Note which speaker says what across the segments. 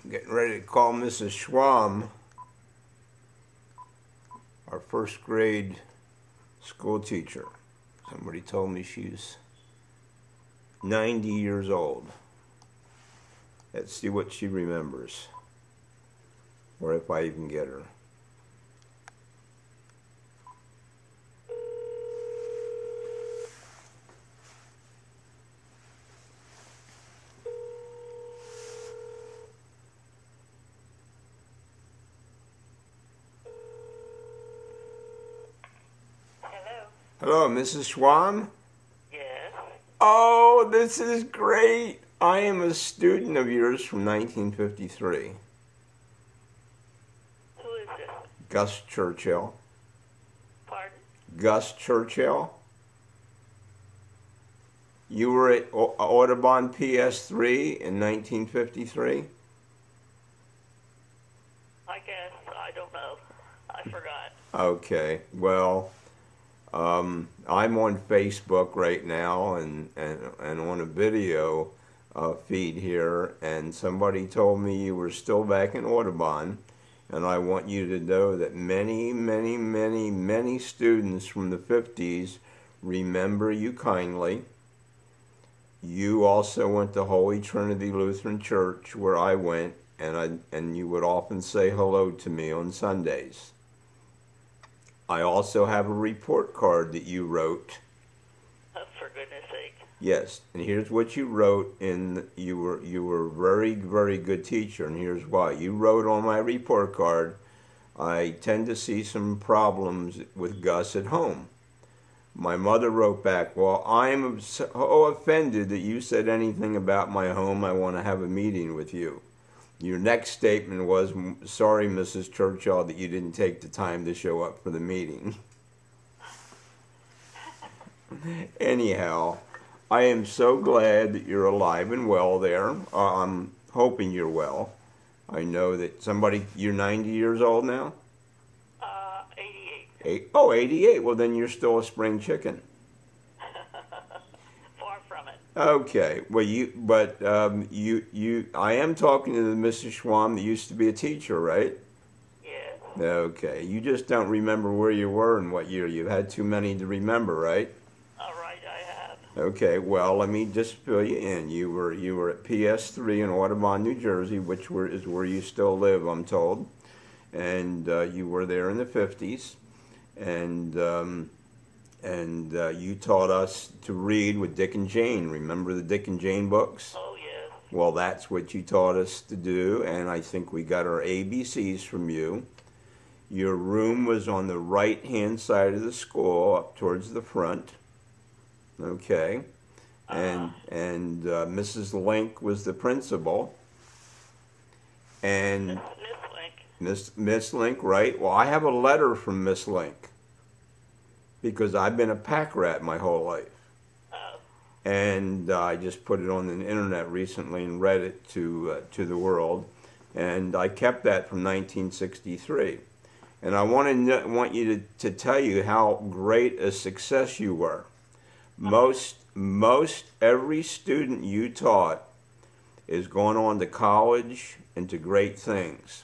Speaker 1: Getting ready to call Mrs. Schwam, our first grade school teacher. Somebody told me she's 90 years old. Let's see what she remembers, or if I even get her. Hello, Mrs. Schwam?
Speaker 2: Yes.
Speaker 1: Oh, this is great. I am a student of yours from 1953.
Speaker 2: Who is this?
Speaker 1: Gus Churchill.
Speaker 2: Pardon?
Speaker 1: Gus Churchill. You were at Audubon PS3 in 1953?
Speaker 2: I guess. I don't know. I forgot.
Speaker 1: Okay. Well, I'm on Facebook right now and on a video feed here, and somebody told me you were still back in Audubon, and I want you to know that many students from the 50s remember you kindly. You also went to Holy Trinity Lutheran Church, where I went, and you would often say hello to me on Sundays. I also have a report card that you wrote.
Speaker 2: Oh, for goodness sake.
Speaker 1: Yes, and here's what you wrote. You were a very good teacher, and here's why. You wrote on my report card, I tend to see some problems with Gus at home. My mother wrote back, well, I am so offended that you said anything about my home. I want to have a meeting with you. Your next statement was, sorry, Mrs. Churchill, that you didn't take the time to show up for the meeting. Anyhow, I am so glad that you're alive and well there. I'm hoping you're well. I know that you're 90 years old now?
Speaker 2: 88.
Speaker 1: Oh, 88. Well, then you're still a spring chicken.
Speaker 2: Far from it.
Speaker 1: Okay. Well, I am talking to the Mrs. Schwam that used to be a teacher, right?
Speaker 2: Yes.
Speaker 1: Okay. You just don't remember where you were and what year. You've had too many to remember, right?
Speaker 2: All right, I have.
Speaker 1: Okay. Well, let me just fill you in. You were at PS3 in Audubon, New Jersey, which is where you still live, I'm told, and you were there in the 50s, and you taught us to read with Dick and Jane. Remember the Dick and Jane books?
Speaker 2: Oh, yes.
Speaker 1: Well, that's what you taught us to do, and I think we got our ABCs from you. Your room was on the right-hand side of the school, up towards the front. Okay. And Mrs. Link was the principal. And
Speaker 2: Miss Link.
Speaker 1: Miss Link, right? Well, I have a letter from Miss Link, because I've been a pack rat my whole life.
Speaker 2: Oh.
Speaker 1: And I just put it on the internet recently and read it to the world. And I kept that from 1963. And I want you to tell you how great a success you were. Most every student you taught is going on to college and to great things.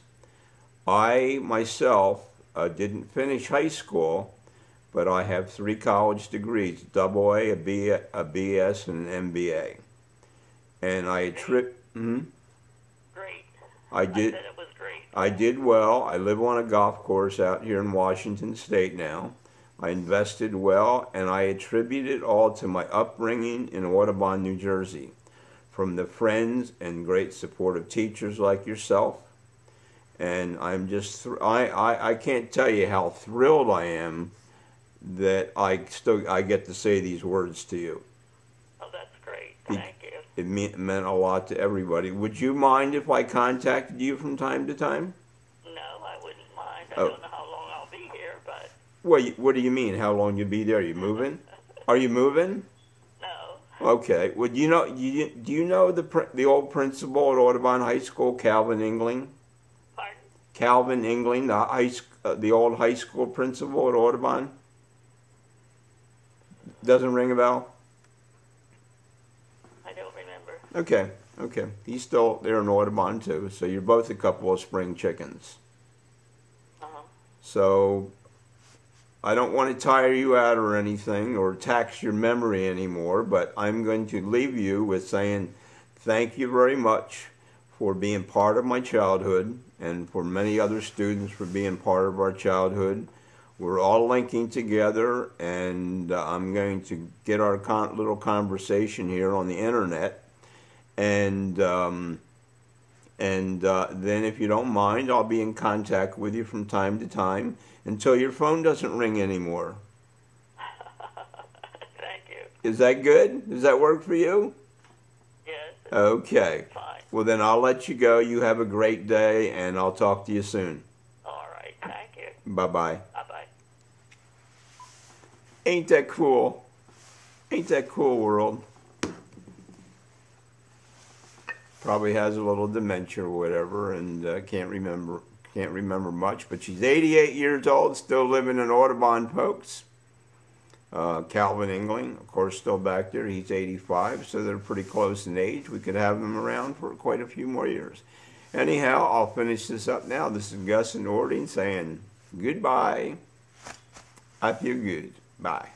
Speaker 1: I myself didn't finish high school, but I have 3 college degrees, AA, a BS, and an MBA. And
Speaker 2: Great.
Speaker 1: I did.
Speaker 2: I said it was great.
Speaker 1: I did well. I live on a golf course out here in Washington State now. I invested well, and I attribute it all to my upbringing in Audubon, New Jersey, from the friends and great supportive teachers like yourself. And I'm just, I can't tell you how thrilled I am that I get to say these words to you.
Speaker 2: Oh, that's great. Thank you.
Speaker 1: It meant a lot to everybody. Would you mind if I contacted you from time to time?
Speaker 2: No, I wouldn't mind. I
Speaker 1: Oh.
Speaker 2: don't know how long I'll be here, but...
Speaker 1: What do you mean? How long you'll be there? Are you moving? Are you moving?
Speaker 2: No.
Speaker 1: Okay. Well, do you know the old principal at Audubon High School, Calvin Engling?
Speaker 2: Pardon?
Speaker 1: Calvin Engling, the old high school principal at Audubon? Doesn't ring a bell?
Speaker 2: I don't remember.
Speaker 1: Okay. Okay. He's still there in Audubon too. So you're both a couple of spring chickens.
Speaker 2: Uh-huh.
Speaker 1: So I don't want to tire you out or anything or tax your memory anymore, but I'm going to leave you with saying thank you very much for being part of my childhood and for many other students for being part of our childhood. We're all linking together, and I'm going to get our little conversation here on the internet. And then, if you don't mind, I'll be in contact with you from time to time until your phone doesn't ring anymore.
Speaker 2: Thank you.
Speaker 1: Is that good? Does that work for you?
Speaker 2: Yes.
Speaker 1: Okay.
Speaker 2: Fine.
Speaker 1: Well, then I'll let you go. You have a great day, and I'll talk to you soon.
Speaker 2: All right. Thank you.
Speaker 1: Bye-bye.
Speaker 2: Bye-bye.
Speaker 1: Ain't that cool? Ain't that cool, world? Probably has a little dementia or whatever, and can't remember much. But she's 88 years old, still living in Audubon, folks. Calvin Engling, of course, still back there. He's 85, so they're pretty close in age. We could have them around for quite a few more years. Anyhow, I'll finish this up now. This is Gus and Ording saying goodbye. I feel good. Bye.